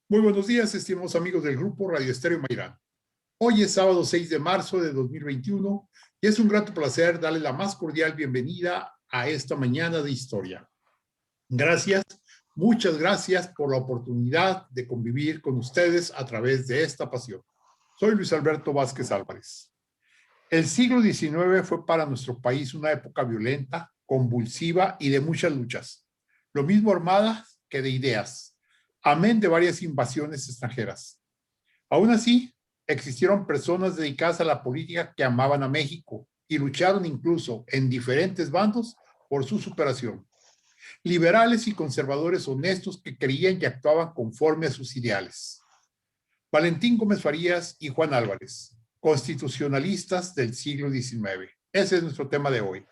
Muy buenos días, estimados amigos del grupo Radio Estéreo Mairán. Hoy es sábado 6 de marzo de 2021 y es un grato placer darle la más cordial bienvenida a esta mañana de historia. Gracias, muchas gracias por la oportunidad de convivir con ustedes a través de esta pasión. Soy Luis Alberto Vázquez Álvarez. El siglo XIX fue para nuestro país una época violenta, convulsiva y de muchas luchas. Lo mismo armadas que de ideas, amén de varias invasiones extranjeras. Aún así, existieron personas dedicadas a la política que amaban a México y lucharon incluso en diferentes bandos por su superación. Liberales y conservadores honestos que creían y actuaban conforme a sus ideales. Valentín Gómez Farías y Juan Álvarez, constitucionalistas del siglo XIX. Ese es nuestro tema de hoy.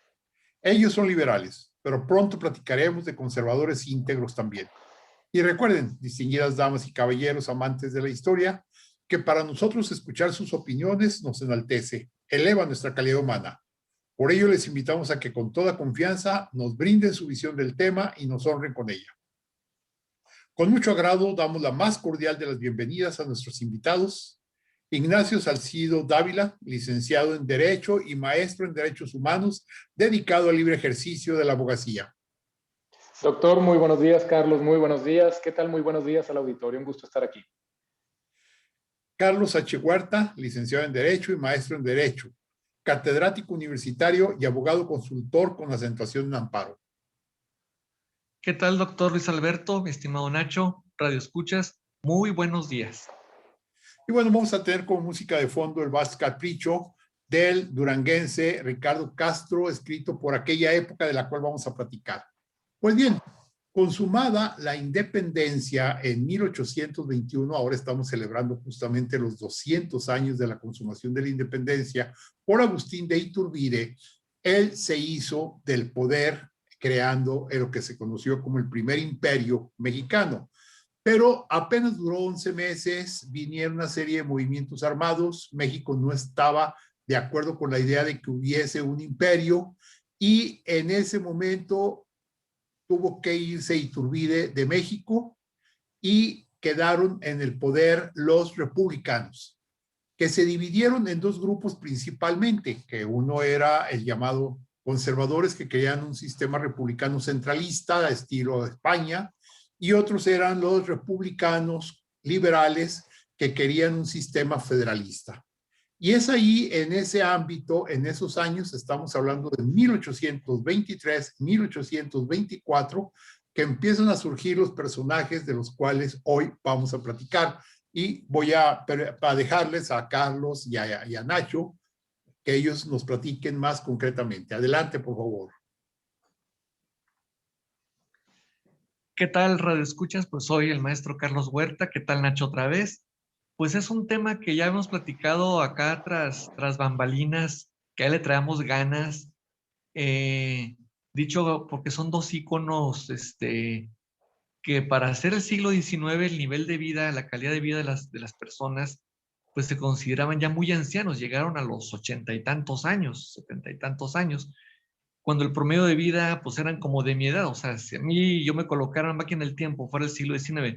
Ellos son liberales, pero pronto platicaremos de conservadores íntegros también. Y recuerden, distinguidas damas y caballeros amantes de la historia, que para nosotros escuchar sus opiniones nos enaltece, eleva nuestra calidad humana. Por ello les invitamos a que con toda confianza nos brinden su visión del tema y nos honren con ella. Con mucho agrado damos la más cordial de las bienvenidas a nuestros invitados. Ignacio Salcido Dávila, licenciado en Derecho y maestro en Derechos Humanos, dedicado al libre ejercicio de la abogacía. Doctor, muy buenos días. Carlos, muy buenos días. ¿Qué tal? Muy buenos días al auditorio. Un gusto estar aquí. Carlos H. Huerta, licenciado en Derecho y maestro en Derecho, catedrático universitario y abogado consultor con acentuación en amparo. ¿Qué tal, doctor Luis Alberto, mi estimado Nacho, Radio Escuchas? Muy buenos días. Y bueno, vamos a tener como música de fondo el Vals Capricho del duranguense Ricardo Castro, escrito por aquella época de la cual vamos a platicar. Pues bien, consumada la independencia en 1821, ahora estamos celebrando justamente los 200 años de la consumación de la independencia por Agustín de Iturbide. Él se hizo del poder creando lo que se conoció como el primer imperio mexicano. Pero apenas duró 11 meses, vinieron una serie de movimientos armados, México no estaba de acuerdo con la idea de que hubiese un imperio y en ese momento tuvo que irse Iturbide de México y quedaron en el poder los republicanos, que se dividieron en dos grupos principalmente, que uno era el llamado conservadores que querían un sistema republicano centralista, estilo España, y otros eran los republicanos liberales que querían un sistema federalista. Y es ahí, en ese ámbito, en esos años, estamos hablando de 1823, 1824, que empiezan a surgir los personajes de los cuales hoy vamos a platicar. Y voy a dejarles a Carlos y a Nacho que ellos nos platiquen más concretamente. Adelante, por favor. ¿Qué tal, Radio Escuchas? Pues soy el maestro Carlos Huerta. ¿Qué tal, Nacho, otra vez? Pues es un tema que ya hemos platicado acá tras bambalinas, que ya le traemos ganas. Dicho porque son dos íconos que para hacer el siglo XIX el nivel de vida, la calidad de vida de las personas, pues se consideraban ya muy ancianos, llegaron a los 80 y tantos años, 70 y tantos años, cuando el promedio de vida pues eran como de mi edad. O sea, si a mí yo me colocara en máquina del tiempo fuera el siglo XIX,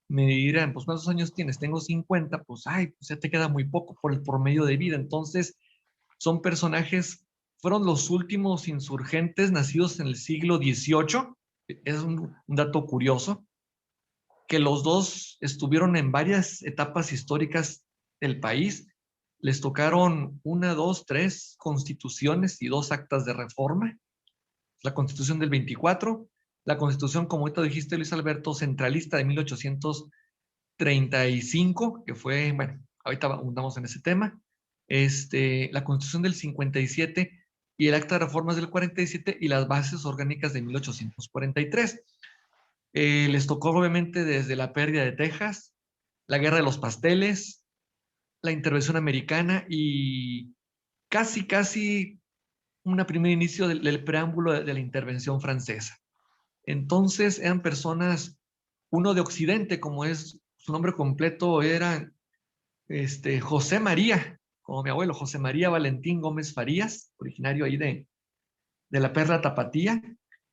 me dirán, pues ¿cuántos años tienes? Tengo 50, pues ay, pues ya te queda muy poco por el promedio de vida. Entonces son personajes, fueron los últimos insurgentes nacidos en el siglo XVIII. Es un dato curioso, que los dos estuvieron en varias etapas históricas del país. Les tocaron 1, 2, 3 constituciones y 2 actas de reforma. La constitución del 24, la constitución, como ahorita dijiste, Luis Alberto, centralista de 1835, que fue, bueno, ahorita abundamos en ese tema. La constitución del 57 y el acta de reformas del 47 y las bases orgánicas de 1843. Les tocó obviamente desde la pérdida de Texas, la guerra de los pasteles, la intervención americana y casi un primer inicio del preámbulo de la intervención francesa. Entonces eran personas, uno de Occidente, como es su nombre completo, era José María, como mi abuelo, José María Valentín Gómez Farías, originario ahí de la Perla Tapatía.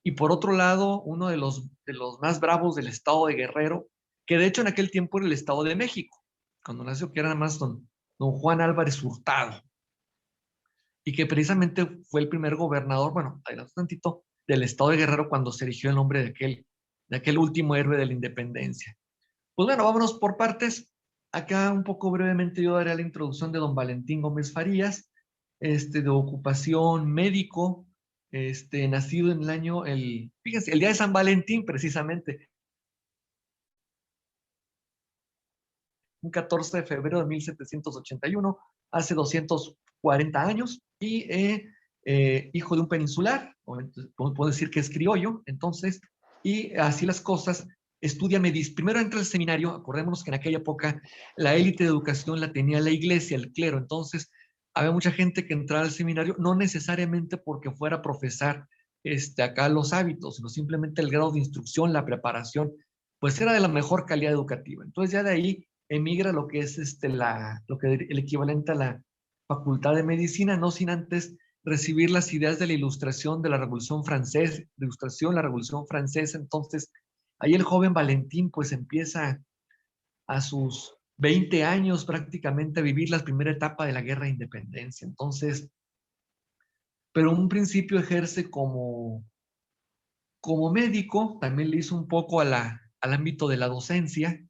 Y por otro lado, uno de los más bravos del estado de Guerrero, que de hecho en aquel tiempo era el Estado de México, cuando nació, que era nada más don Juan Álvarez Hurtado, y que precisamente fue el primer gobernador, bueno, adelante tantito, del Estado de Guerrero cuando se eligió el nombre de aquel último héroe de la independencia. Pues bueno, vámonos por partes. Acá un poco brevemente yo daré la introducción de don Valentín Gómez Farías, de ocupación médico, nacido en el año, fíjense, el día de San Valentín precisamente, un 14 de febrero de 1781, hace 240 años, y hijo de un peninsular, puedo decir que es criollo, entonces, y así las cosas, estudia medicina. Primero entra al seminario, acordémonos que en aquella época la élite de educación la tenía la iglesia, el clero, entonces había mucha gente que entraba al seminario, no necesariamente porque fuera a profesar acá los hábitos, sino simplemente el grado de instrucción, la preparación, pues era de la mejor calidad educativa. Entonces ya de ahí emigra lo que es el equivalente a la Facultad de Medicina, no sin antes recibir las ideas de la ilustración de la Revolución Francesa, la Revolución Francesa. Entonces, ahí el joven Valentín pues empieza a sus 20 años prácticamente a vivir la primera etapa de la Guerra de Independencia. Entonces, pero en un principio ejerce como médico, también le hizo un poco al ámbito de la docencia,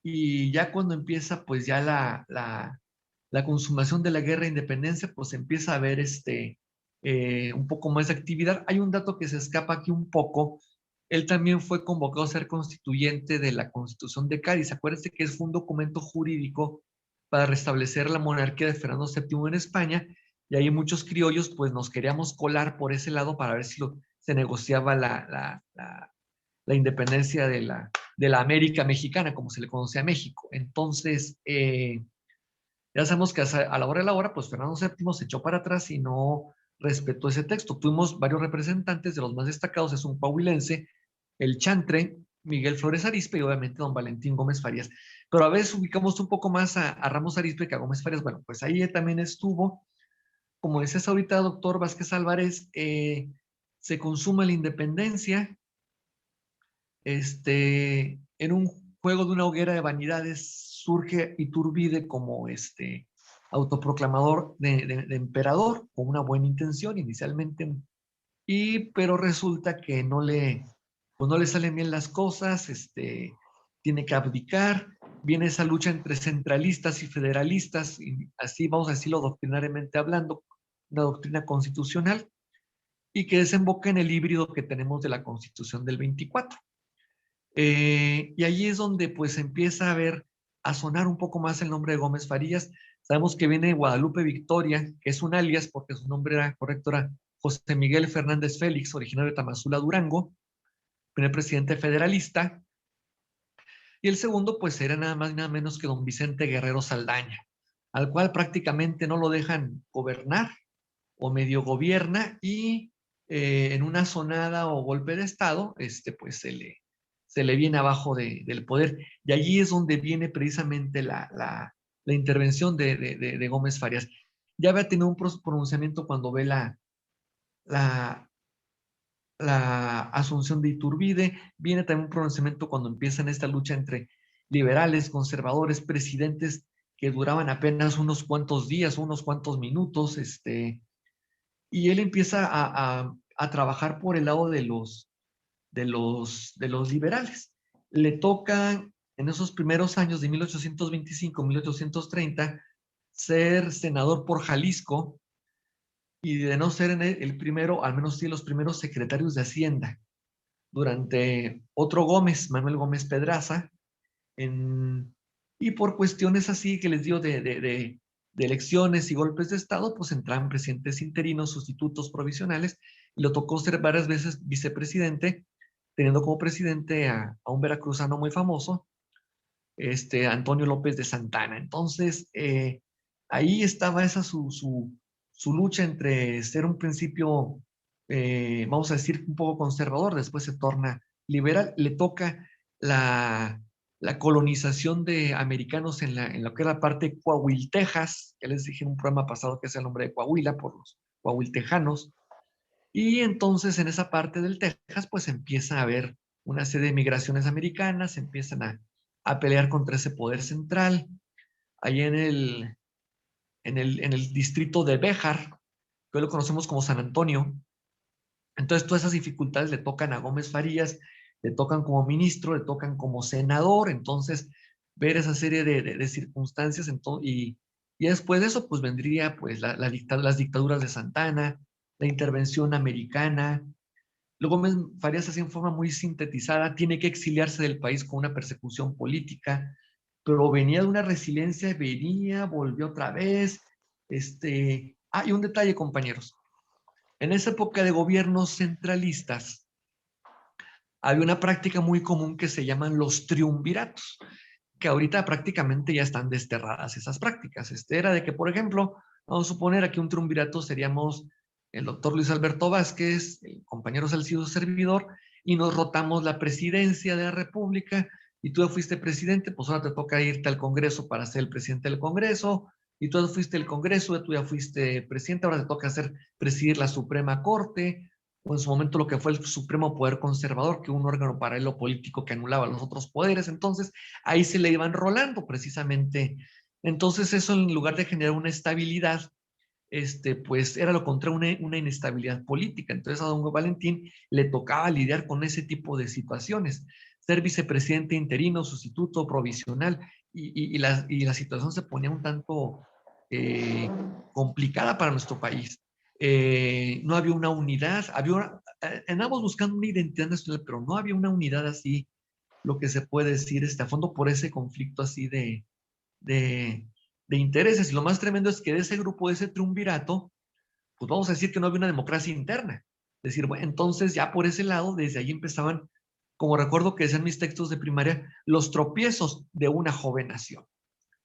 y ya cuando empieza pues ya la consumación de la Guerra de Independencia, pues empieza a haber un poco más de actividad. Hay un dato que se escapa aquí un poco. Él también fue convocado a ser constituyente de la Constitución de Cádiz. Acuérdense que fue un documento jurídico para restablecer la monarquía de Fernando VII en España, y ahí muchos criollos pues nos queríamos colar por ese lado para ver si se negociaba la independencia de la América mexicana, como se le conoce a México. Entonces, ya sabemos que a la hora de la hora, pues Fernando VII se echó para atrás y no respetó ese texto. Tuvimos varios representantes, de los más destacados es un coahuilense, el chantre, Miguel Flores Arizpe, y obviamente don Valentín Gómez Farías. Pero a veces ubicamos un poco más a Ramos Arizpe que a Gómez Farías. Bueno, pues ahí también estuvo. Como decías ahorita, doctor Vázquez Álvarez, se consuma la independencia, en un juego de una hoguera de vanidades surge Iturbide como autoproclamador de emperador, con una buena intención inicialmente, pero resulta que pues no le salen bien las cosas, tiene que abdicar, viene esa lucha entre centralistas y federalistas, y así vamos a decirlo doctrinariamente hablando, una doctrina constitucional, y que desemboca en el híbrido que tenemos de la Constitución del 24. Y allí es donde pues empieza a sonar un poco más el nombre de Gómez Farías. Sabemos que viene de Guadalupe Victoria, que es un alias porque su nombre correcto era José Miguel Fernández Félix, originario de Tamazula, Durango, primer presidente federalista. Y el segundo pues era nada más y nada menos que don Vicente Guerrero Saldaña, al cual prácticamente no lo dejan gobernar o medio gobierna, y en una sonada o golpe de estado, pues se le viene abajo del poder. Y allí es donde viene precisamente la intervención de Gómez Farías. Ya había tenido un pronunciamiento cuando ve la, la asunción de Iturbide, viene también un pronunciamiento cuando empiezan esta lucha entre liberales, conservadores, presidentes que duraban apenas unos cuantos días, unos cuantos minutos, y él empieza a trabajar por el lado de los liberales. Le toca en esos primeros años de 1825-1830 ser senador por Jalisco, y de no ser el primero, al menos sí los primeros secretarios de Hacienda, durante otro Gómez, Manuel Gómez Pedraza, y por cuestiones así que les dio de elecciones y golpes de Estado, pues entraban presidentes interinos, sustitutos provisionales, y lo tocó ser varias veces vicepresidente, teniendo como presidente a un veracruzano muy famoso, Antonio López de Santana. Entonces, ahí estaba esa su lucha entre ser un principio, vamos a decir, un poco conservador, después se torna liberal. Le toca la colonización de americanos en lo que era la parte coahuiltejas, que les dije en un programa pasado que es el nombre de Coahuila por los coahuiltejanos, y entonces en esa parte del Texas pues empieza a haber una serie de migraciones americanas, empiezan a pelear contra ese poder central. Ahí en el distrito de Béjar, que hoy lo conocemos como San Antonio. Entonces, todas esas dificultades le tocan a Gómez Farías, le tocan como ministro, le tocan como senador. Entonces, ver esa serie de circunstancias. Y después de eso, pues vendría pues, las dictaduras de Santana, la intervención americana. Luego Gómez Farías, así en forma muy sintetizada, tiene que exiliarse del país con una persecución política, pero venía de una resiliencia, venía, volvió otra vez. Y un detalle, compañeros. En esa época de gobiernos centralistas, había una práctica muy común que se llaman los triunviratos, que ahorita prácticamente ya están desterradas esas prácticas. Era de que, por ejemplo, vamos a suponer aquí un triunvirato seríamos el doctor Luis Alberto Vázquez, el compañero Salcido servidor, y nos rotamos la presidencia de la República, y tú ya fuiste presidente, pues ahora te toca irte al Congreso para ser el presidente del Congreso, y tú ya fuiste el Congreso, tú ya fuiste presidente, ahora te toca presidir la Suprema Corte, o en su momento lo que fue el Supremo Poder Conservador, que un órgano paralelo político que anulaba los otros poderes. Entonces, ahí se le iban rolando precisamente. Entonces, eso en lugar de generar una estabilidad, pues era lo contrario, una inestabilidad política. Entonces, a don Valentín le tocaba lidiar con ese tipo de situaciones, ser vicepresidente interino, sustituto, provisional, y la situación se ponía un tanto complicada para nuestro país. No había una unidad, andábamos buscando una identidad nacional, pero no había una unidad así, lo que se puede decir a fondo, por ese conflicto así de, de intereses. Y lo más tremendo es que de ese grupo, de ese triunvirato, pues vamos a decir que no había una democracia interna. Es decir, bueno, entonces ya por ese lado, desde ahí empezaban, como recuerdo que decían mis textos de primaria, los tropiezos de una joven nación.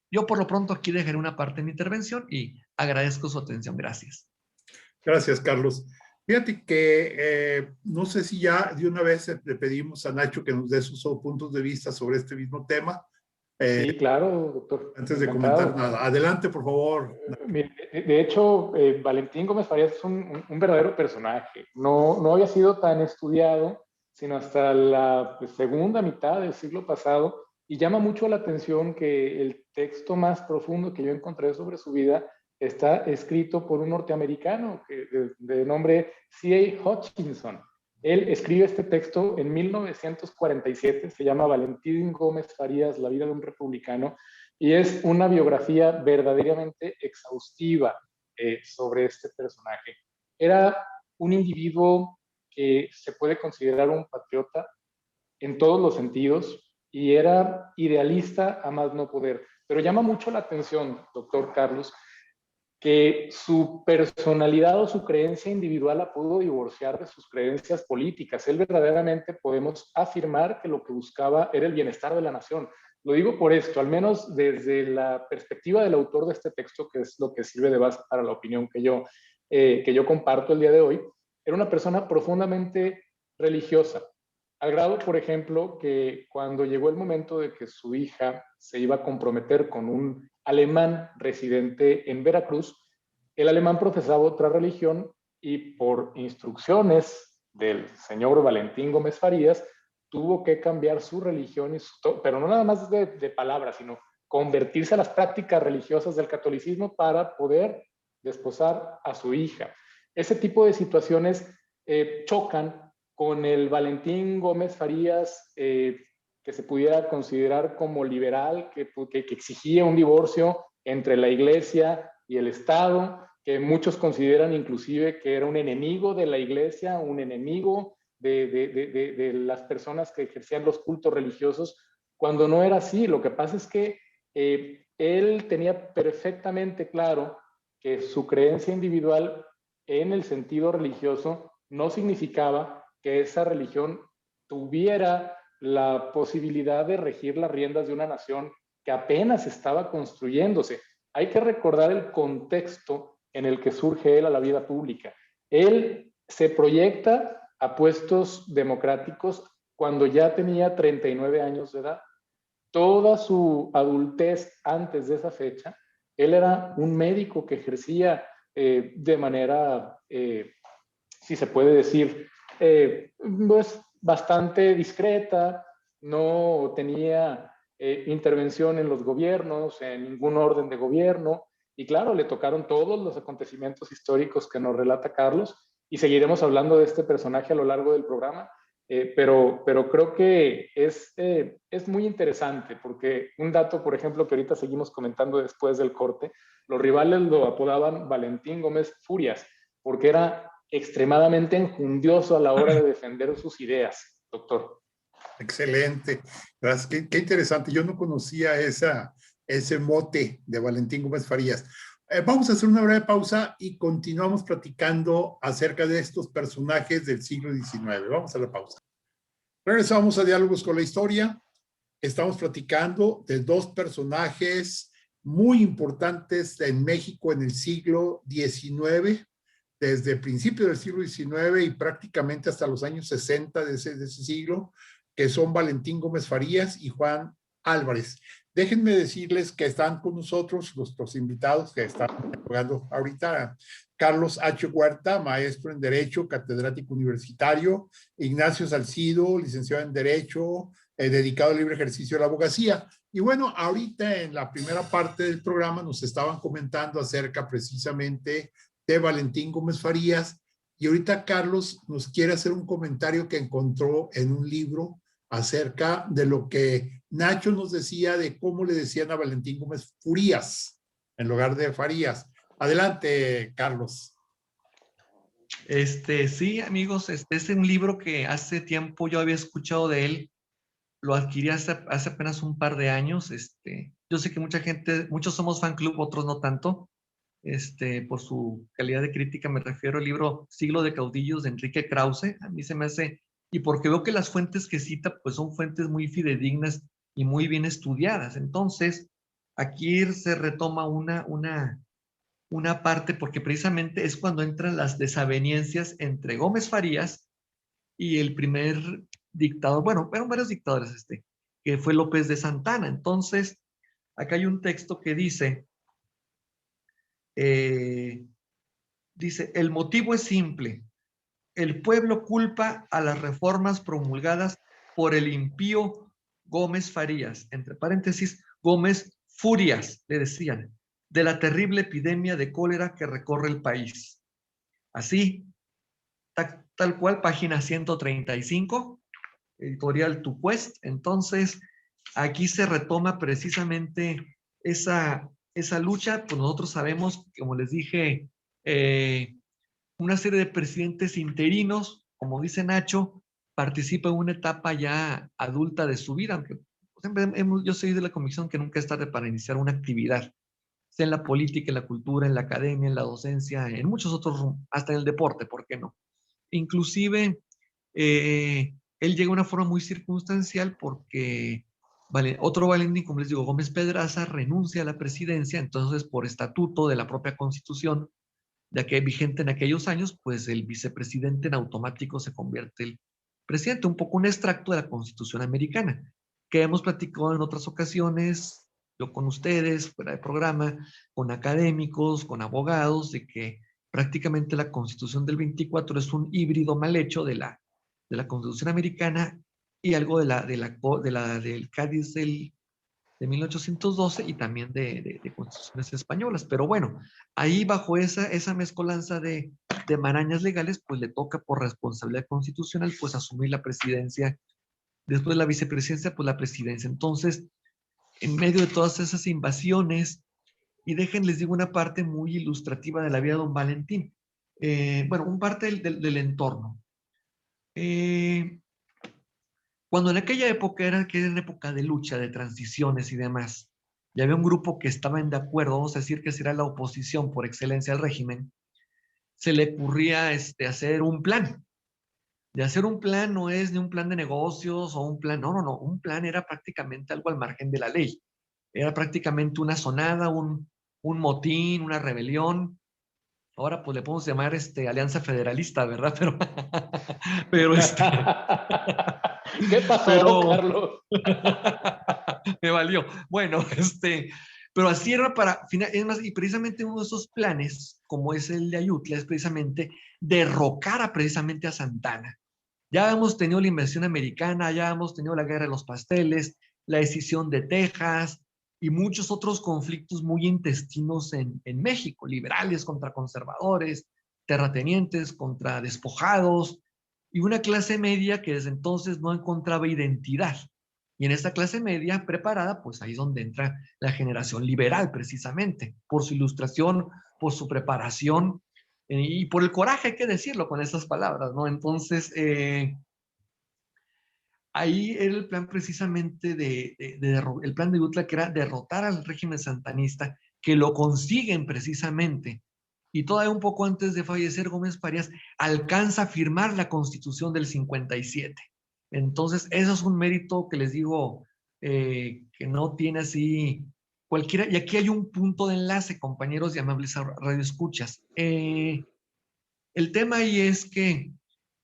Yo por lo pronto aquí dejaré una parte de mi intervención y agradezco su atención. Gracias. Gracias, Carlos. Fíjate que no sé si ya de una vez le pedimos a Nacho que nos dé sus puntos de vista sobre este mismo tema. Sí, claro, doctor. Antes de Encantado. comentar nada. Adelante, por favor. De hecho, Valentín Gómez Farías es un verdadero personaje. No había sido tan estudiado, sino hasta la segunda mitad del siglo pasado, y llama mucho la atención que el texto más profundo que yo encontré sobre su vida está escrito por un norteamericano de nombre C.A. Hutchinson. Él escribe este texto en 1947, se llama Valentín Gómez Farías, La vida de un republicano, y es una biografía verdaderamente exhaustiva sobre este personaje. Era un individuo que se puede considerar un patriota en todos los sentidos y era idealista a más no poder. Pero llama mucho la atención, doctor Carlos, que su personalidad o su creencia individual la pudo divorciar de sus creencias políticas. Él verdaderamente podemos afirmar que lo que buscaba era el bienestar de la nación. Lo digo por esto, al menos desde la perspectiva del autor de este texto, que es lo que sirve de base para la opinión que yo comparto el día de hoy, era una persona profundamente religiosa, al grado, por ejemplo, que cuando llegó el momento de que su hija se iba a comprometer con un alemán residente en Veracruz, el alemán profesaba otra religión y por instrucciones del señor Valentín Gómez Farías, tuvo que cambiar su religión, pero no nada más de palabras, sino convertirse a las prácticas religiosas del catolicismo para poder desposar a su hija. Ese tipo de situaciones chocan con el Valentín Gómez Farías, que se pudiera considerar como liberal, que exigía un divorcio entre la iglesia y el Estado, que muchos consideran inclusive que era un enemigo de la iglesia, un enemigo de las personas que ejercían los cultos religiosos, cuando no era así. Lo que pasa es que él tenía perfectamente claro que su creencia individual en el sentido religioso no significaba que esa religión tuviera la posibilidad de regir las riendas de una nación que apenas estaba construyéndose. Hay que recordar el contexto en el que surge él a la vida pública. Él se proyecta a puestos democráticos cuando ya tenía 39 años de edad. Toda su adultez antes de esa fecha, él era un médico que ejercía de manera, si se puede decir, pues bastante discreta, no tenía intervención en los gobiernos, en ningún orden de gobierno, y claro, le tocaron todos los acontecimientos históricos que nos relata Carlos, y seguiremos hablando de este personaje a lo largo del programa, pero creo que es muy interesante, porque un dato, por ejemplo, que ahorita seguimos comentando después del corte, los rivales lo apodaban Valentín Gómez Furias, porque era extremadamente enjundioso a la hora de defender sus ideas, doctor. Excelente. Gracias. Qué interesante. Yo no conocía ese mote de Valentín Gómez Farías. Vamos a hacer una breve pausa y continuamos platicando acerca de estos personajes del siglo XIX. Vamos a la pausa. Regresamos a Diálogos con la Historia. Estamos platicando de dos personajes muy importantes en México en el siglo XIX, desde el principio del siglo XIX y prácticamente hasta los años 60 de ese siglo, que son Valentín Gómez Farías y Juan Álvarez. Déjenme decirles que están con nosotros nuestros invitados que están jugando ahorita. Carlos H. Huerta, maestro en Derecho, catedrático universitario. Ignacio Salcido, licenciado en Derecho, dedicado al libre ejercicio de la abogacía. Y bueno, ahorita en la primera parte del programa nos estaban comentando acerca precisamente de Valentín Gómez Farías. Y ahorita Carlos nos quiere hacer un comentario que encontró en un libro acerca de lo que Nacho nos decía de cómo le decían a Valentín Gómez Furías en lugar de Farías. Adelante, Carlos. Sí, amigos, es un libro que hace tiempo yo había escuchado de él, lo adquirí hace apenas un par de años. Yo sé que mucha gente, muchos somos fan club, otros no tanto. Por su calidad de crítica me refiero al libro Siglo de Caudillos de Enrique Krause. A mí se me hace, y porque veo que las fuentes que cita pues son fuentes muy fidedignas y muy bien estudiadas. Entonces, aquí se retoma una parte, porque precisamente es cuando entran las desavenencias entre Gómez Farías y el primer dictador, bueno, fueron varios dictadores, que fue López de Santana. Entonces, acá hay un texto que dice, el motivo es simple. El pueblo culpa a las reformas promulgadas por el impío Gómez Farías, entre paréntesis, Gómez Furias, le decían, de la terrible epidemia de cólera que recorre el país. Así, tal cual, página 135, editorial Tu Quest. Entonces, aquí se retoma precisamente esa lucha. Pues nosotros sabemos, como les dije, una serie de presidentes interinos, como dice Nacho, participa en una etapa ya adulta de su vida, aunque siempre yo soy de la convicción que nunca es tarde para iniciar una actividad, sea en la política, en la cultura, en la academia, en la docencia, en muchos otros, hasta en el deporte, ¿por qué no? Inclusive, él llega de una forma muy circunstancial porque otro Valentín, como les digo, Gómez Pedraza, renuncia a la presidencia. Entonces, por estatuto de la propia Constitución, ya que vigente en aquellos años, pues el vicepresidente en automático se convierte el presidente, un poco un extracto de la Constitución americana, que hemos platicado en otras ocasiones, yo con ustedes, fuera de programa, con académicos, con abogados, de que prácticamente la Constitución del 24 es un híbrido mal hecho de la Constitución americana y algo del Cádiz de 1812 y también de constituciones españolas. Pero bueno, ahí bajo esa mezcolanza de marañas legales, pues le toca por responsabilidad constitucional, pues asumir la presidencia, después de la vicepresidencia, pues la presidencia. Entonces, en medio de todas esas invasiones, y les digo una parte muy ilustrativa de la vida de don Valentín. Bueno, un parte del entorno. Cuando en aquella época era época de lucha, de transiciones y demás, y había un grupo que estaban de acuerdo, vamos a decir que será la oposición por excelencia al régimen, se le ocurría hacer un plan. De hacer un plan no es ni un plan de negocios o un plan, no, un plan era prácticamente algo al margen de la ley. Era prácticamente una sonada, un motín, una rebelión. Ahora pues le podemos llamar Alianza Federalista, ¿verdad? Pero ¿Qué pasó, Carlos? Me valió. Bueno, pero así era es más, y precisamente uno de esos planes, como es el de Ayutla, es precisamente derrocar precisamente a Santana. Ya hemos tenido la invasión americana, ya hemos tenido la guerra de los pasteles, la decisión de Texas y muchos otros conflictos muy intestinos en México, liberales contra conservadores, terratenientes contra despojados, y una clase media que desde entonces no encontraba identidad. Y en esta clase media preparada, pues ahí es donde entra la generación liberal, precisamente, por su ilustración, por su preparación y por el coraje, hay que decirlo con esas palabras, ¿no? Entonces, ahí era el plan precisamente el plan de Utla, que era derrotar al régimen santanista, que lo consiguen precisamente. Y todavía un poco antes de fallecer, Gómez Farías alcanza a firmar la Constitución del 57. Entonces, eso es un mérito que les digo que no tiene así cualquiera. Y aquí hay un punto de enlace, compañeros y amables radioescuchas. El tema ahí es que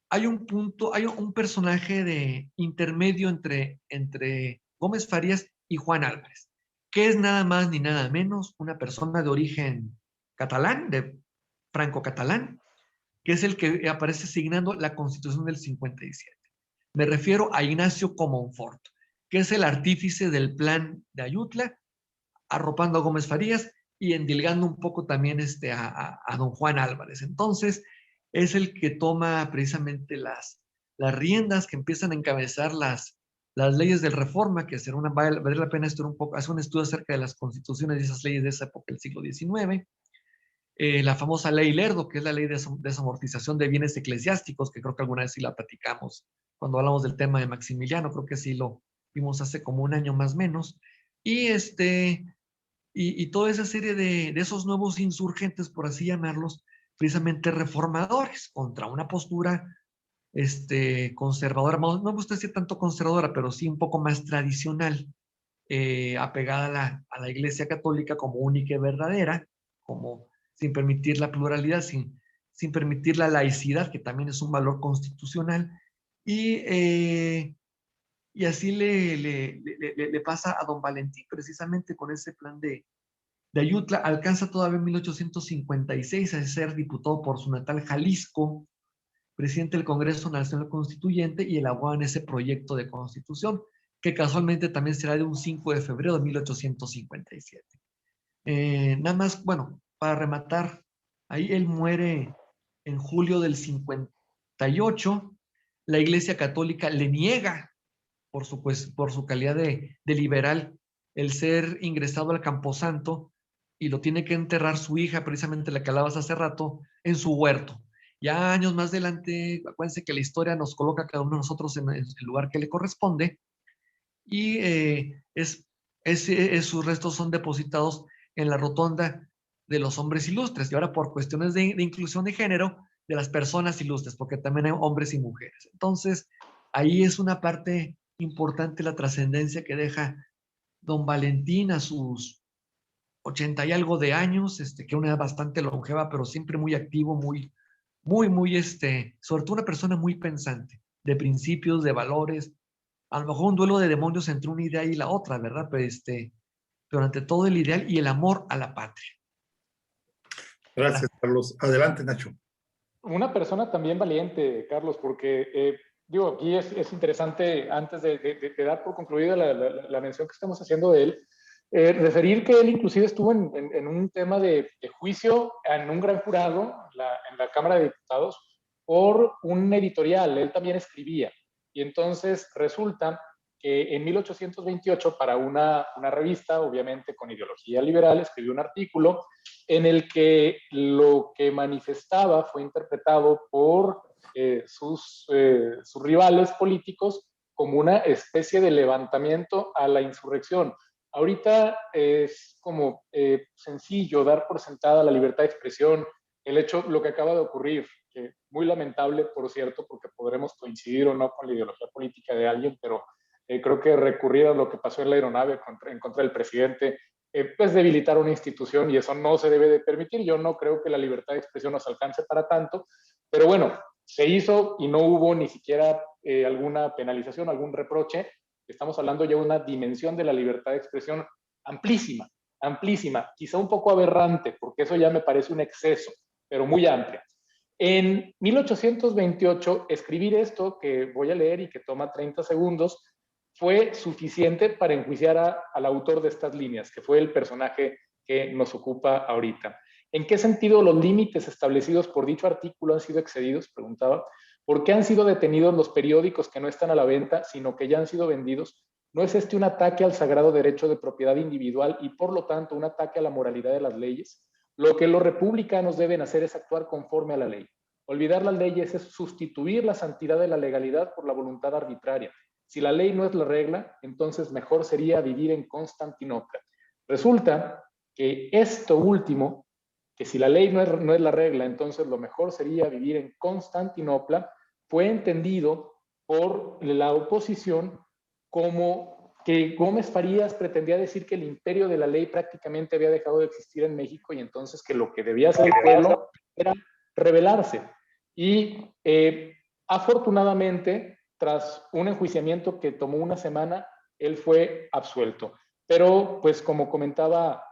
hay un punto, hay un personaje de intermedio entre Gómez Farías y Juan Álvarez, que es nada más ni nada menos una persona de origen catalán, de franco-catalán, que es el que aparece signando la Constitución del 57. Me refiero a Ignacio Comonfort, que es el artífice del plan de Ayutla, arropando a Gómez Farías y endilgando un poco también a don Juan Álvarez. Entonces, es el que toma precisamente las riendas, que empiezan a encabezar las leyes de reforma, que será vale la pena estudiar un poco, hacer un estudio acerca de las constituciones y esas leyes de esa época del siglo XIX. La famosa ley Lerdo, que es la ley de desamortización de bienes eclesiásticos, que creo que alguna vez sí la platicamos cuando hablamos del tema de Maximiliano, creo que sí lo vimos hace como un año más o menos. Y y toda esa serie de esos nuevos insurgentes, por así llamarlos, precisamente reformadores, contra una postura conservadora, no me gusta decir tanto conservadora, pero sí un poco más tradicional, apegada a la Iglesia Católica como única y verdadera, como sin permitir la pluralidad, sin permitir la laicidad, que también es un valor constitucional, y, eh, y así le pasa a don Valentín, precisamente con ese plan de Ayutla. Alcanza todavía en 1856 a ser diputado por su natal Jalisco, presidente del Congreso Nacional Constituyente, y elaboran ese proyecto de constitución, que casualmente también será de un 5 de febrero de 1857. Nada más, bueno, para rematar, ahí él muere en julio del 58. La Iglesia Católica le niega, por su calidad de liberal, el ser ingresado al Camposanto, y lo tiene que enterrar su hija, precisamente la que hablabas hace rato, en su huerto. Ya años más adelante, acuérdense que la historia nos coloca a cada uno de nosotros en el lugar que le corresponde, y sus restos son depositados en la rotonda de los hombres ilustres, y ahora por cuestiones de inclusión de género, de las personas ilustres, porque también hay hombres y mujeres. Entonces, ahí es una parte importante la trascendencia que deja don Valentín a sus 80 y algo de años, que una edad bastante longeva, pero siempre muy activo, muy, sobre todo una persona muy pensante, de principios, de valores, a lo mejor un duelo de demonios entre una idea y la otra, ¿verdad? Pero ante todo el ideal y el amor a la patria. Gracias, Carlos. Adelante, Nacho. Una persona también valiente, Carlos, porque digo, aquí es interesante, antes de dar por concluida la mención que estamos haciendo de él, referir que él inclusive estuvo en un tema de juicio en un gran jurado en la Cámara de Diputados por un editorial. Él también escribía. Y entonces resulta que en 1828, para una revista, obviamente con ideología liberal, escribió un artículo en el que lo que manifestaba fue interpretado por sus rivales políticos como una especie de levantamiento a la insurrección. Ahorita es como sencillo dar por sentada la libertad de expresión, el hecho, lo que acaba de ocurrir, que muy lamentable, por cierto, porque podremos coincidir o no con la ideología política de alguien, pero creo que recurrir a lo que pasó en la aeronave en contra del presidente, pues debilitar una institución, y eso no se debe de permitir. Yo no creo que la libertad de expresión nos alcance para tanto, pero bueno, se hizo y no hubo ni siquiera alguna penalización, algún reproche. Estamos hablando ya de una dimensión de la libertad de expresión amplísima, amplísima, quizá un poco aberrante, porque eso ya me parece un exceso, pero muy amplia. En 1828, escribir esto que voy a leer y que toma 30 segundos, fue suficiente para enjuiciar al autor de estas líneas, que fue el personaje que nos ocupa ahorita. ¿En qué sentido los límites establecidos por dicho artículo han sido excedidos? Preguntaba. ¿Por qué han sido detenidos los periódicos que no están a la venta, sino que ya han sido vendidos? ¿No es este un ataque al sagrado derecho de propiedad individual y por lo tanto un ataque a la moralidad de las leyes? Lo que los republicanos deben hacer es actuar conforme a la ley. Olvidar las leyes es sustituir la santidad de la legalidad por la voluntad arbitraria. Si la ley no es la regla, entonces mejor sería vivir en Constantinopla. Resulta que esto último, que si la ley no es la regla, entonces lo mejor sería vivir en Constantinopla, fue entendido por la oposición como que Gómez Farías pretendía decir que el imperio de la ley prácticamente había dejado de existir en México y entonces que lo que debía hacer el pueblo era rebelarse. Y afortunadamente, tras un enjuiciamiento que tomó una semana, él fue absuelto. Pero, pues como comentaba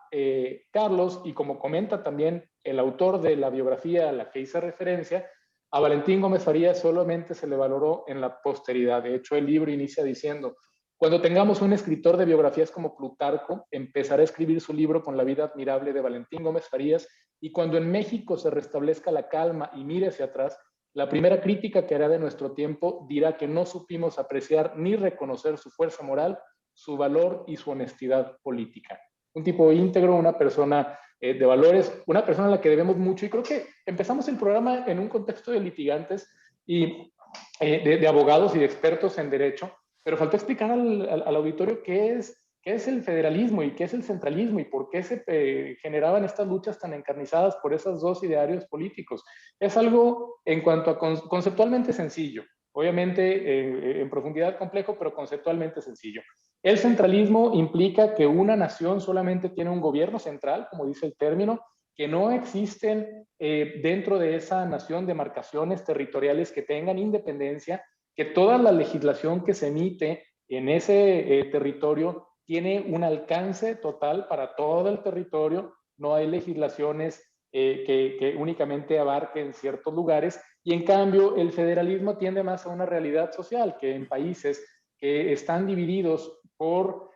Carlos, y como comenta también el autor de la biografía a la que hice referencia, a Valentín Gómez Farías solamente se le valoró en la posteridad. De hecho, el libro inicia diciendo: cuando tengamos un escritor de biografías como Plutarco, empezará a escribir su libro con la vida admirable de Valentín Gómez Farías, y cuando en México se restablezca la calma y mire hacia atrás, la primera crítica que hará de nuestro tiempo dirá que no supimos apreciar ni reconocer su fuerza moral, su valor y su honestidad política. Un tipo íntegro, una persona de valores, una persona a la que debemos mucho. Y creo que empezamos el programa en un contexto de litigantes y de abogados y de expertos en derecho, pero faltó explicar al auditorio qué es el federalismo y qué es el centralismo y por qué se generaban estas luchas tan encarnizadas por esos dos idearios políticos. Es algo en cuanto a conceptualmente sencillo, obviamente en profundidad complejo, pero conceptualmente sencillo. El centralismo implica que una nación solamente tiene un gobierno central, como dice el término, que no existen dentro de esa nación demarcaciones territoriales que tengan independencia, que toda la legislación que se emite en ese territorio tiene un alcance total para todo el territorio, no hay legislaciones que únicamente abarquen ciertos lugares, y en cambio el federalismo tiende más a una realidad social, que en países que están divididos por,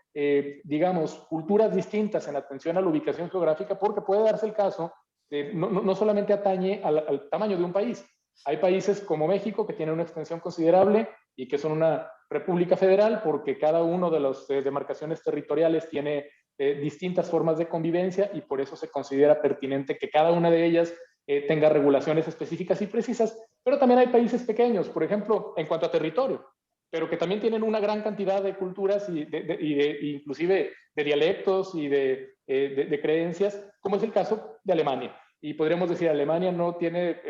digamos, culturas distintas en atención a la ubicación geográfica, porque puede darse el caso de no solamente atañe al tamaño de un país. Hay países como México que tienen una extensión considerable y que son una república federal porque cada uno de las demarcaciones territoriales tiene distintas formas de convivencia y por eso se considera pertinente que cada una de ellas tenga regulaciones específicas y precisas, pero también hay países pequeños, por ejemplo, en cuanto a territorio, pero que también tienen una gran cantidad de culturas y inclusive de dialectos y de creencias, como es el caso de Alemania. Y podríamos decir, Alemania no tiene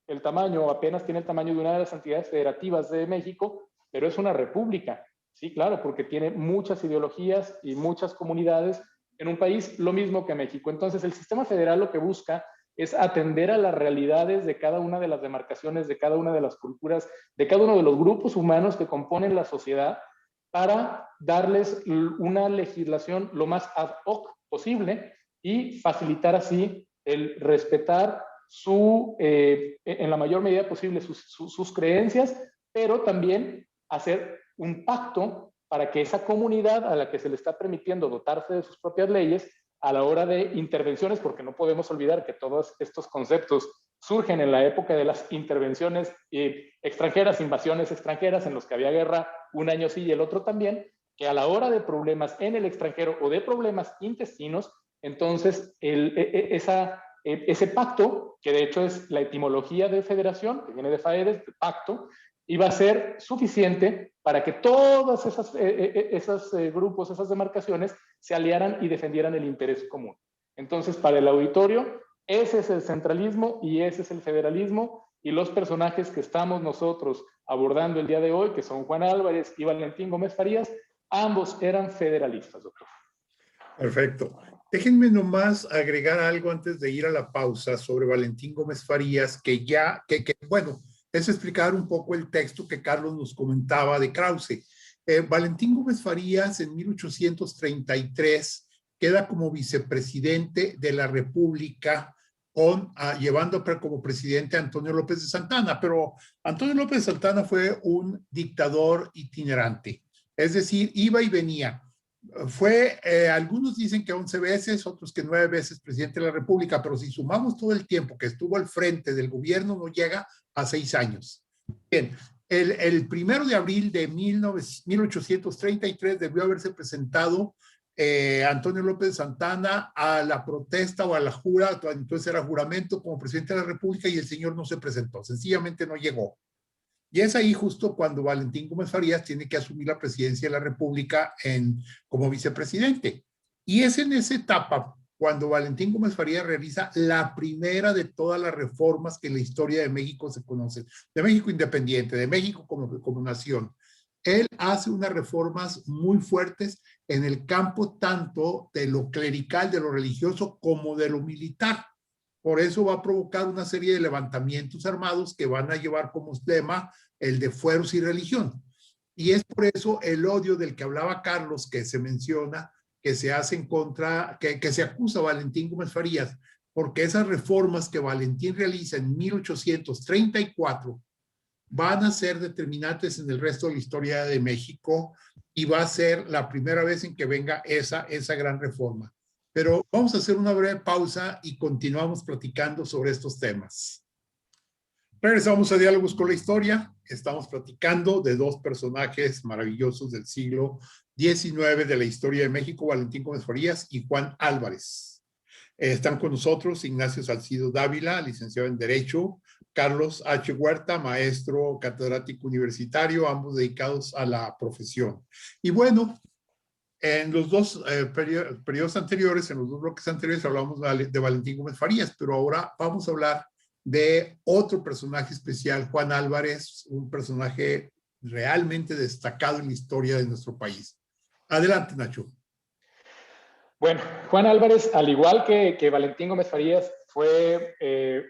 el tamaño, apenas tiene el tamaño de una de las entidades federativas de México, pero es una república. Sí, claro, porque tiene muchas ideologías y muchas comunidades en un país, lo mismo que México. Entonces, el sistema federal lo que busca es atender a las realidades de cada una de las demarcaciones, de cada una de las culturas, de cada uno de los grupos humanos que componen la sociedad, para darles una legislación lo más ad hoc posible y facilitar así el respetar en la mayor medida posible sus creencias, pero también hacer un pacto para que esa comunidad a la que se le está permitiendo dotarse de sus propias leyes a la hora de intervenciones, porque no podemos olvidar que todos estos conceptos surgen en la época de las intervenciones extranjeras, invasiones extranjeras, en los que había guerra un año sí y el otro también, que a la hora de problemas en el extranjero o de problemas intestinos, entonces ese pacto, que de hecho es la etimología de federación, que viene de faedes, de pacto, iba a ser suficiente para que todos esos grupos, esas demarcaciones, se aliaran y defendieran el interés común. Entonces, para el auditorio, ese es el centralismo y ese es el federalismo, y los personajes que estamos nosotros abordando el día de hoy, que son Juan Álvarez y Valentín Gómez Farías, ambos eran federalistas, doctor. Perfecto. Déjenme nomás agregar algo antes de ir a la pausa sobre Valentín Gómez Farías, bueno, es explicar un poco el texto que Carlos nos comentaba de Krause. Valentín Gómez Farías en 1833 queda como vicepresidente de la República llevando como presidente a Antonio López de Santana, pero Antonio López de Santana fue un dictador itinerante, es decir, iba y venía. Algunos dicen que 11 veces, otros que 9 veces presidente de la República, pero si sumamos todo el tiempo que estuvo al frente del gobierno, no llega a 6 años. Bien, el 1 de abril de 1833 debió haberse presentado Antonio López de Santana a la protesta o a la jura, entonces era juramento como presidente de la República, y el señor no se presentó, sencillamente no llegó. Y es ahí justo cuando Valentín Gómez Farías tiene que asumir la presidencia de la República como vicepresidente. Y es en esa etapa cuando Valentín Gómez Farías realiza la primera de todas las reformas que en la historia de México se conocen, de México independiente, de México como nación. Él hace unas reformas muy fuertes en el campo tanto de lo clerical, de lo religioso, como de lo militar. Por eso va a provocar una serie de levantamientos armados que van a llevar como lema el de fueros y religión. Y es por eso el odio del que hablaba Carlos, que se menciona, que se hace en contra, que se acusa a Valentín Gómez Farías, porque esas reformas que Valentín realiza en 1834 van a ser determinantes en el resto de la historia de México, y va a ser la primera vez en que venga esa gran reforma. Pero vamos a hacer una breve pausa y continuamos platicando sobre estos temas. Regresamos a Diálogos con la Historia. Estamos platicando de dos personajes maravillosos del siglo XIX de la historia de México, Valentín Gómez Farías y Juan Álvarez. Están con nosotros Ignacio Salcido Dávila, licenciado en Derecho, Carlos H. Huerta, maestro catedrático universitario, ambos dedicados a la profesión. Y bueno, en los dos periodos anteriores, en los dos bloques anteriores, hablamos de Valentín Gómez Farías, pero ahora vamos a hablar de otro personaje especial, Juan Álvarez, un personaje realmente destacado en la historia de nuestro país. Adelante, Nacho. Bueno, Juan Álvarez, al igual que Valentín Gómez Farías, fue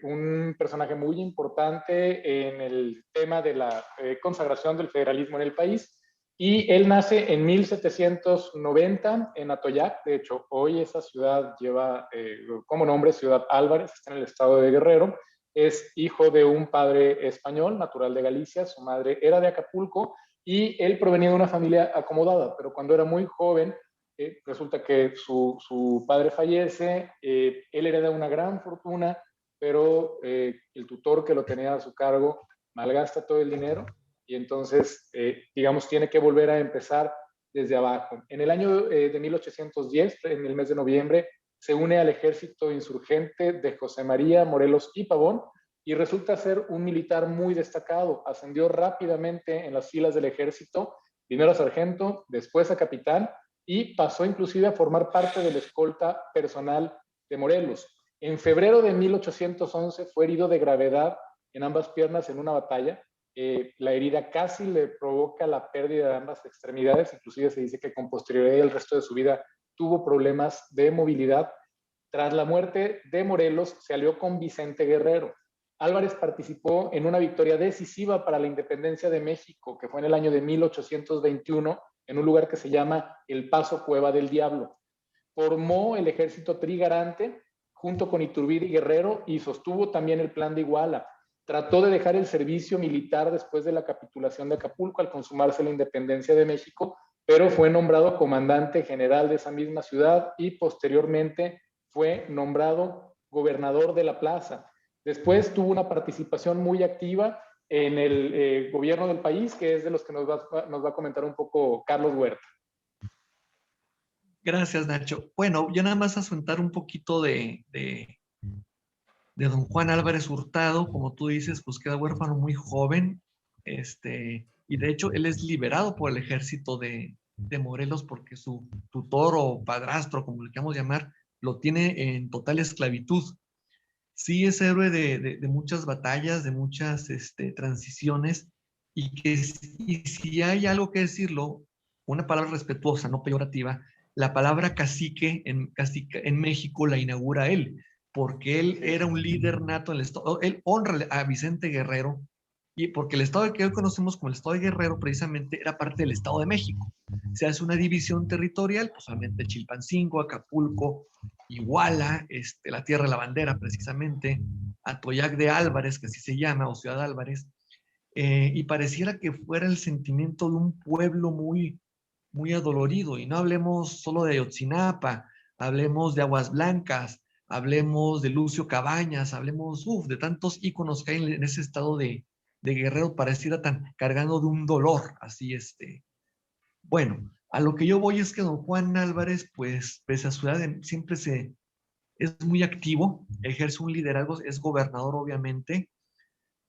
un personaje muy importante en el tema de la consagración del federalismo en el país. Y él nace en 1790 en Atoyac. De hecho, hoy esa ciudad lleva como nombre Ciudad Álvarez, está en el estado de Guerrero. Es hijo de un padre español, natural de Galicia. Su madre era de Acapulco y él provenía de una familia acomodada. Pero cuando era muy joven, resulta que su padre fallece. Él hereda una gran fortuna, pero el tutor que lo tenía a su cargo malgasta todo el dinero. Y entonces, digamos, tiene que volver a empezar desde abajo. En el año de 1810, en el mes de noviembre, se une al ejército insurgente de José María Morelos y Pavón y resulta ser un militar muy destacado. Ascendió rápidamente en las filas del ejército, primero a sargento, después a capitán, y pasó inclusive a formar parte de la escolta personal de Morelos. En febrero de 1811 fue herido de gravedad en ambas piernas en una batalla. La herida casi le provoca la pérdida de ambas extremidades, inclusive se dice que con posterioridad el resto de su vida tuvo problemas de movilidad. Tras la muerte de Morelos se alió con Vicente Guerrero. Álvarez participó en una victoria decisiva para la independencia de México, que fue en el año de 1821, en un lugar que se llama El Paso Cueva del Diablo. Formó el ejército trigarante junto con Iturbide y Guerrero y sostuvo también el Plan de Iguala. Trató de dejar el servicio militar después de la capitulación de Acapulco al consumarse la independencia de México, pero fue nombrado comandante general de esa misma ciudad y posteriormente fue nombrado gobernador de la plaza. Después tuvo una participación muy activa en el gobierno del país, que es de los que nos va a comentar un poco Carlos Huerta. Gracias, Nacho. Bueno, yo nada más asuntar un poquito de don Juan Álvarez Hurtado. Como tú dices, pues queda huérfano muy joven, y de hecho él es liberado por el ejército de Morelos porque su tutor o padrastro, como le queramos llamar, lo tiene en total esclavitud. Sí es héroe de muchas batallas, de muchas transiciones, y si hay algo que decirlo, una palabra respetuosa, no peyorativa, la palabra cacique en México la inaugura él, porque él era un líder nato en el estado. Él honra a Vicente Guerrero, y porque el estado que hoy conocemos como el estado de Guerrero precisamente era parte del Estado de México. Se hace una división territorial, pues solamente Chilpancingo, Acapulco Iguala, la Tierra de la Bandera precisamente, Atoyac de Álvarez, que así se llama, o Ciudad Álvarez, y pareciera que fuera el sentimiento de un pueblo muy, muy adolorido. Y no hablemos solo de Ayotzinapa, hablemos de Aguas Blancas, hablemos de Lucio Cabañas, hablemos de tantos íconos que hay en ese estado de Guerrero, pareciera tan cargando de un dolor, así Bueno, a lo que yo voy es que don Juan Álvarez, pues, pese a su edad, siempre es muy activo, ejerce un liderazgo, es gobernador obviamente,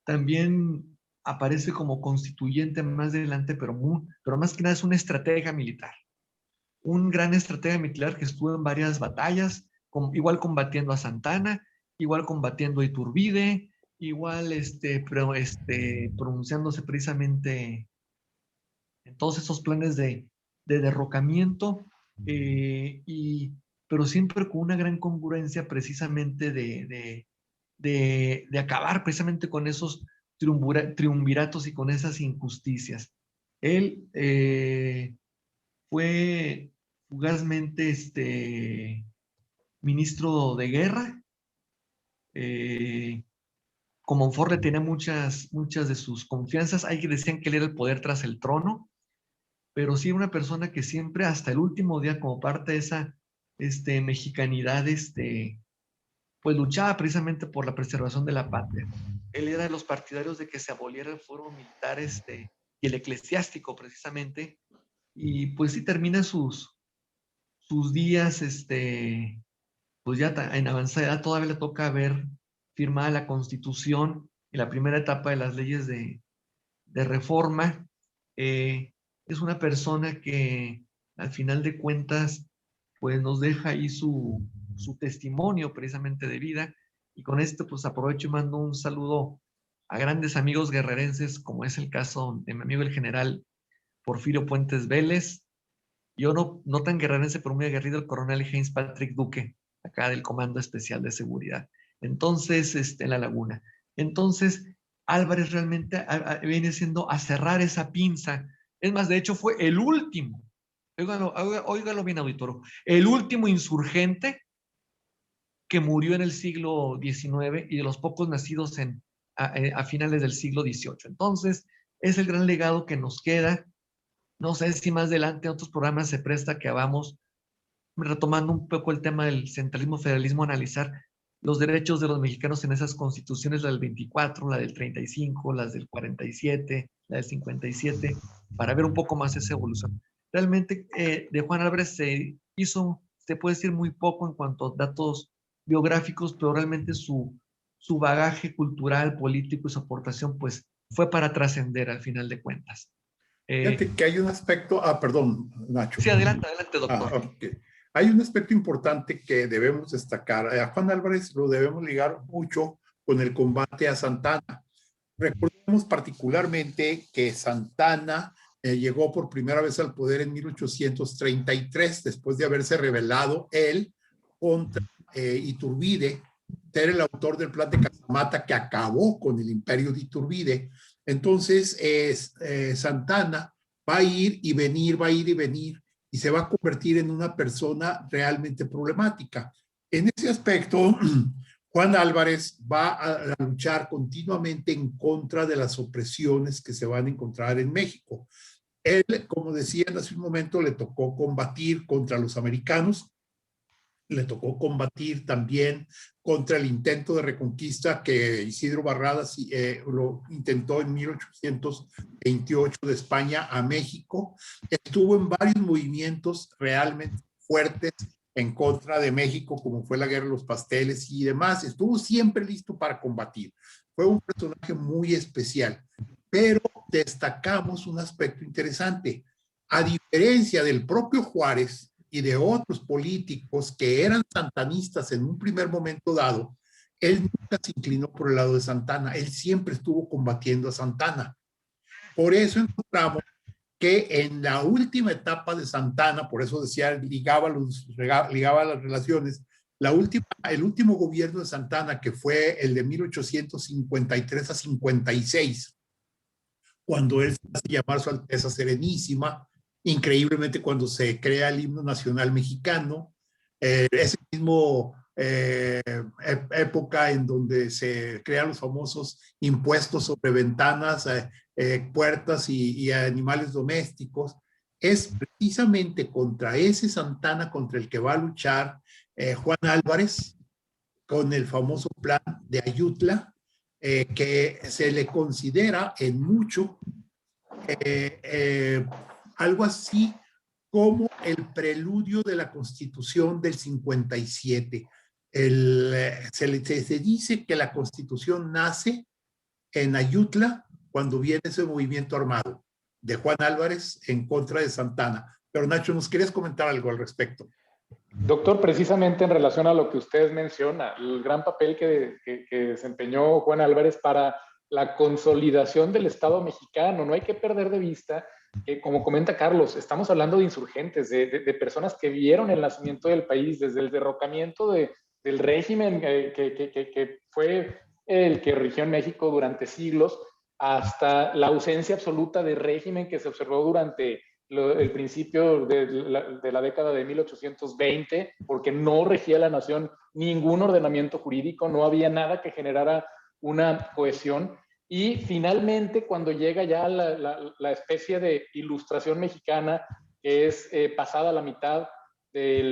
también aparece como constituyente más adelante, pero más que nada es una estratega militar, un gran estratega militar que estuvo en varias batallas, igual combatiendo a Santana, igual combatiendo a Iturbide, igual pronunciándose precisamente en todos esos planes de derrocamiento, pero siempre con una gran congruencia precisamente de acabar precisamente con esos triunviratos y con esas injusticias. Él fue fugazmente ministro de guerra. Comonfort le tenía muchas de sus confianzas. Hay que decían que él era el poder tras el trono, pero sí una persona que siempre hasta el último día, como parte de esa mexicanidad, pues luchaba precisamente por la preservación de la patria. Él era de los partidarios de que se aboliera el fuero militar y el eclesiástico precisamente, y pues sí termina sus días, pues ya en avanzada edad todavía le toca ver firmada la Constitución y la primera etapa de las leyes de reforma. Es una persona que al final de cuentas pues nos deja ahí su testimonio precisamente de vida, y con esto pues aprovecho y mando un saludo a grandes amigos guerrerenses, como es el caso de mi amigo el general Porfirio Puentes Vélez, yo no tan guerrerense pero muy aguerrido, el coronel James Patrick Duque, acá del Comando Especial de Seguridad, entonces en La Laguna. Entonces Álvarez realmente viene siendo a cerrar esa pinza. Es más, de hecho fue el último, óigalo bien, auditorio, el último insurgente que murió en el siglo XIX y de los pocos nacidos a finales del siglo XVIII. Entonces, es el gran legado que nos queda. No sé si más adelante en otros programas se presta que vamos retomando un poco el tema del centralismo, federalismo, analizar los derechos de los mexicanos en esas constituciones, la del 24, la del 35, las del 47, la del 57, para ver un poco más esa evolución. Realmente de Juan Álvarez se puede decir muy poco en cuanto a datos biográficos, pero realmente su bagaje cultural, político y su aportación, pues fue para trascender al final de cuentas. Fíjate que hay un aspecto, perdón, Nacho. Sí, adelante, doctor. Okay. Hay un aspecto importante que debemos destacar. A Juan Álvarez lo debemos ligar mucho con el combate a Santana. Recordemos particularmente que Santana llegó por primera vez al poder en 1833, después de haberse rebelado él contra Iturbide, ser el autor del plan de Casamata que acabó con el imperio de Iturbide. Entonces, Santana va a ir y venir, y se va a convertir en una persona realmente problemática. En ese aspecto, Juan Álvarez va a luchar continuamente en contra de las opresiones que se van a encontrar en México. Él, como decían hace un momento, le tocó combatir contra los americanos, le tocó combatir también contra el intento de reconquista que Isidro Barradas lo intentó en 1828 de España a México. Estuvo en varios movimientos realmente fuertes en contra de México, como fue la Guerra de los Pasteles y demás. Estuvo siempre listo para combatir. Fue un personaje muy especial, pero destacamos un aspecto interesante. A diferencia del propio Juárez y de otros políticos que eran santanistas en un primer momento dado, él nunca se inclinó por el lado de Santana, él siempre estuvo combatiendo a Santana. Por eso encontramos que en la última etapa de Santana, por eso decía, ligaba las relaciones, el último gobierno de Santana, que fue el de 1853 a 56, cuando él se hace llamar Su Alteza Serenísima, increíblemente cuando se crea el himno nacional mexicano, ese mismo época en donde se crean los famosos impuestos sobre ventanas, puertas y animales domésticos. Es precisamente contra ese Santana contra el que va a luchar Juan Álvarez con el famoso plan de Ayutla, que se le considera en mucho algo así como el preludio de la Constitución del 57. Se dice que la Constitución nace en Ayutla cuando viene ese movimiento armado de Juan Álvarez en contra de Santana. Pero Nacho, ¿nos querías comentar algo al respecto? Doctor, precisamente en relación a lo que usted menciona, el gran papel que desempeñó Juan Álvarez para la consolidación del Estado mexicano, no hay que perder de vista que, como comenta Carlos, estamos hablando de insurgentes, de personas que vieron el nacimiento del país, desde el derrocamiento del régimen que fue el que rigió en México durante siglos, hasta la ausencia absoluta de régimen que se observó durante el principio de la década de 1820, porque no regía la nación ningún ordenamiento jurídico, no había nada que generara una cohesión. Y finalmente, cuando llega ya la especie de ilustración mexicana, que es pasada la mitad de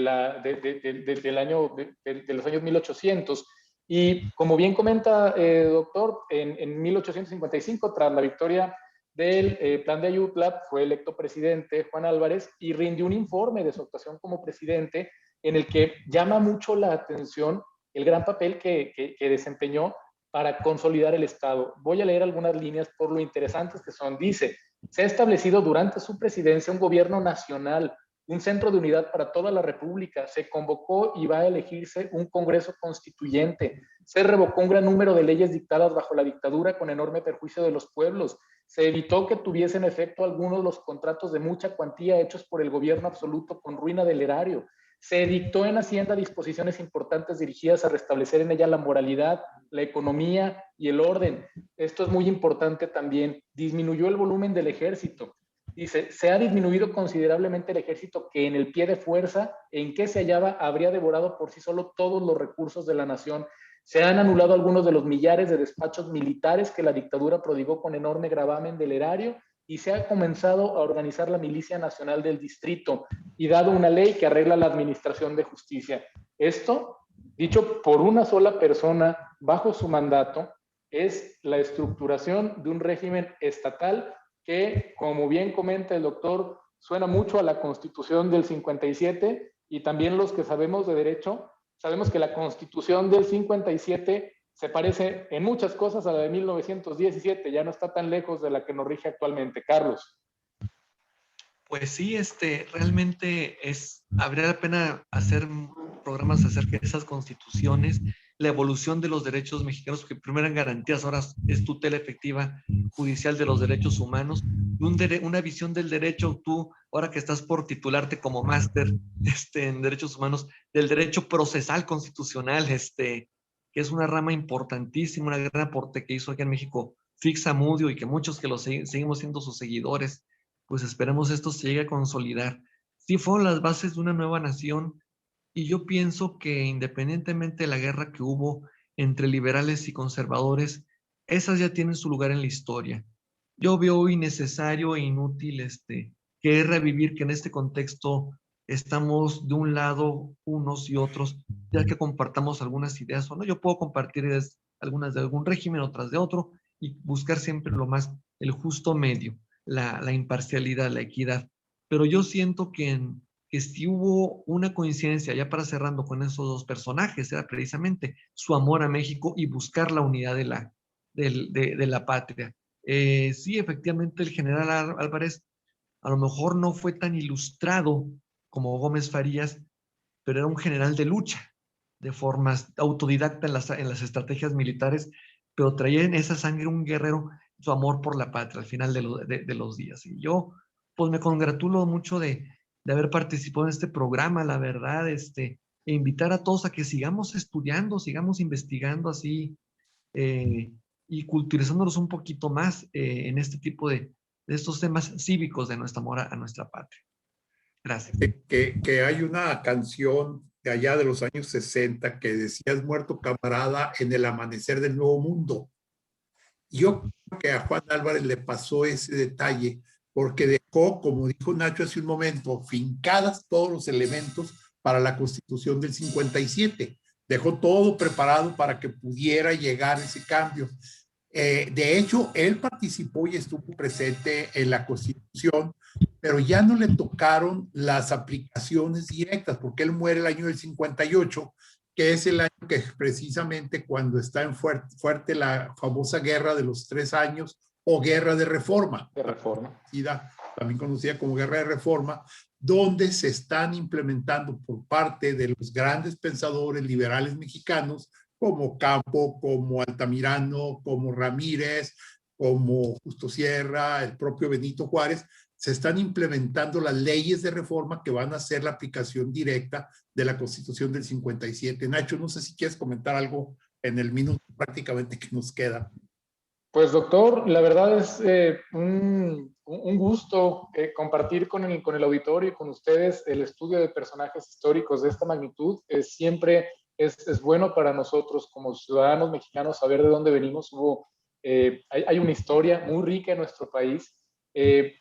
los años 1800, y como bien comenta, doctor, en 1855, tras la victoria del plan de Ayutla, fue electo presidente Juan Álvarez y rindió un informe de su actuación como presidente en el que llama mucho la atención el gran papel que desempeñó para consolidar el Estado. Voy a leer algunas líneas por lo interesantes que son. Dice, se ha establecido durante su presidencia un gobierno nacional, un centro de unidad para toda la República, se convocó y va a elegirse un Congreso Constituyente, se revocó un gran número de leyes dictadas bajo la dictadura con enorme perjuicio de los pueblos, se evitó que tuviesen efecto algunos los contratos de mucha cuantía hechos por el gobierno absoluto con ruina del erario, se dictó en Hacienda disposiciones importantes dirigidas a restablecer en ella la moralidad, la economía y el orden. Esto es muy importante también. Disminuyó el volumen del ejército. Dice, se ha disminuido considerablemente el ejército que en el pie de fuerza en que se hallaba habría devorado por sí solo todos los recursos de la nación. Se han anulado algunos de los millares de despachos militares que la dictadura prodigó con enorme gravamen del erario y se ha comenzado a organizar la Milicia Nacional del Distrito y dado una ley que arregla la administración de justicia. Esto, dicho por una sola persona bajo su mandato, es la estructuración de un régimen estatal que, como bien comenta el doctor, suena mucho a la Constitución del 57 y también los que sabemos de derecho, sabemos que la Constitución del 57 se parece en muchas cosas a la de 1917, ya no está tan lejos de la que nos rige actualmente. Carlos. Pues sí, realmente habría la pena hacer programas acerca de esas constituciones, la evolución de los derechos mexicanos, que primero eran garantías, ahora es tutela efectiva judicial de los derechos humanos, una visión del derecho, tú, ahora que estás por titularte como máster en derechos humanos, del derecho procesal constitucional, que es una rama importantísima, una gran aporte que hizo aquí en México Fix Amudio y que muchos que seguimos siendo sus seguidores, pues esperemos esto se llegue a consolidar. Sí fueron las bases de una nueva nación y yo pienso que independientemente de la guerra que hubo entre liberales y conservadores, esas ya tienen su lugar en la historia. Yo veo innecesario e inútil que revivir que en este contexto estamos de un lado unos y otros, ya que compartamos algunas ideas o no. Yo puedo compartir ideas, algunas de algún régimen, otras de otro, y buscar siempre el justo medio. La imparcialidad, la equidad. Pero yo siento que si hubo una coincidencia, ya para cerrando con esos dos personajes, era precisamente su amor a México y buscar la unidad de la patria. Sí, efectivamente, el general Álvarez a lo mejor no fue tan ilustrado como Gómez Farías, pero era un general de lucha, de formas autodidacta en las estrategias militares, pero traía en esa sangre un guerrero, su amor por la patria al final de los días. Y yo, pues me congratulo mucho de haber participado en este programa, la verdad, e invitar a todos a que sigamos estudiando, sigamos investigando así y culturizándonos un poquito más en este tipo de estos temas cívicos de nuestro amor a nuestra patria. Gracias. Que hay una canción de allá de los años 60 que decía: "Has muerto, camarada, en el amanecer del nuevo mundo". Yo creo que a Juan Álvarez le pasó ese detalle porque dejó, como dijo Nacho hace un momento, fincadas todos los elementos para la Constitución del 57. Dejó todo preparado para que pudiera llegar ese cambio. De hecho, él participó y estuvo presente en la Constitución, pero ya no le tocaron las aplicaciones directas, porque él muere el año del 58, que es el año que precisamente cuando está en fuerte la famosa Guerra de los 3 años o Guerra de Reforma. De Reforma. También conocida como Guerra de Reforma, donde se están implementando por parte de los grandes pensadores liberales mexicanos, como Campo, como Altamirano, como Ramírez, como Justo Sierra, el propio Benito Juárez, se están implementando las leyes de reforma que van a ser la aplicación directa de la Constitución del 57. Nacho, no sé si quieres comentar algo en el minuto prácticamente que nos queda. Pues doctor, la verdad es un gusto compartir con el auditorio y con ustedes el estudio de personajes históricos de esta magnitud. Siempre es bueno para nosotros como ciudadanos mexicanos saber de dónde venimos. Hay una historia muy rica en nuestro país.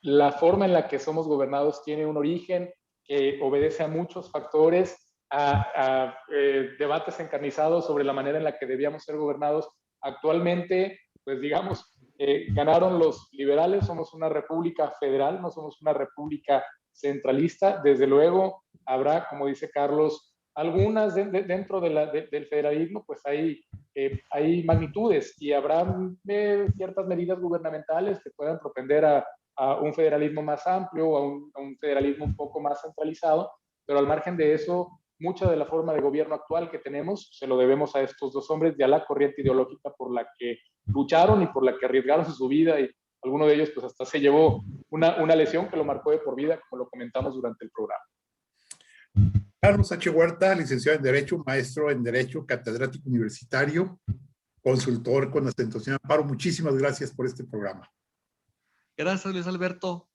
La forma en la que somos gobernados tiene un origen que obedece a muchos factores, a debates encarnizados sobre la manera en la que debíamos ser gobernados. Actualmente, pues digamos, ganaron los liberales, somos una república federal, no somos una república centralista. Desde luego habrá, como dice Carlos, algunas dentro del federalismo, pues hay magnitudes y habrá ciertas medidas gubernamentales que puedan propender a un federalismo más amplio, a un federalismo un poco más centralizado, pero al margen de eso, mucha de la forma de gobierno actual que tenemos se lo debemos a estos dos hombres y a la corriente ideológica por la que lucharon y por la que arriesgaron su vida, y alguno de ellos pues hasta se llevó una lesión que lo marcó de por vida, como lo comentamos durante el programa. Carlos H. Huerta, licenciado en Derecho, maestro en Derecho, catedrático universitario, consultor con Ostentación Amparo. Muchísimas gracias por este programa. Gracias, Luis Alberto.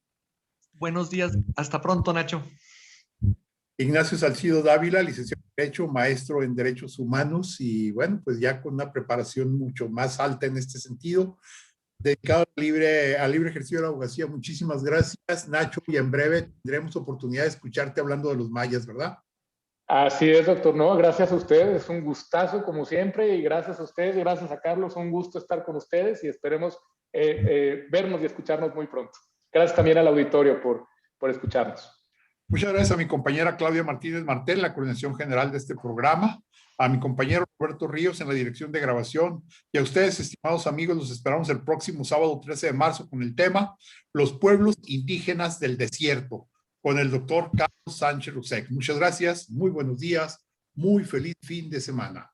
Buenos días. Hasta pronto, Nacho. Ignacio Salcido Dávila, licenciado en Derecho, maestro en Derechos Humanos y bueno, pues ya con una preparación mucho más alta en este sentido, dedicado al libre ejercicio de la abogacía. Muchísimas gracias, Nacho, y en breve tendremos oportunidad de escucharte hablando de los mayas, ¿verdad? Así es, doctor. No, gracias a ustedes. Es un gustazo, como siempre, y gracias a ustedes, gracias a Carlos. Un gusto estar con ustedes y esperemos vernos y escucharnos muy pronto. Gracias también al auditorio por escucharnos. Muchas gracias a mi compañera Claudia Martínez Martel, la coordinación general de este programa, a mi compañero Roberto Ríos en la dirección de grabación, y a ustedes, estimados amigos, los esperamos el próximo sábado 13 de marzo con el tema Los pueblos indígenas del desierto, con el doctor Carlos Sánchez Rusek. Muchas gracias, muy buenos días, muy feliz fin de semana.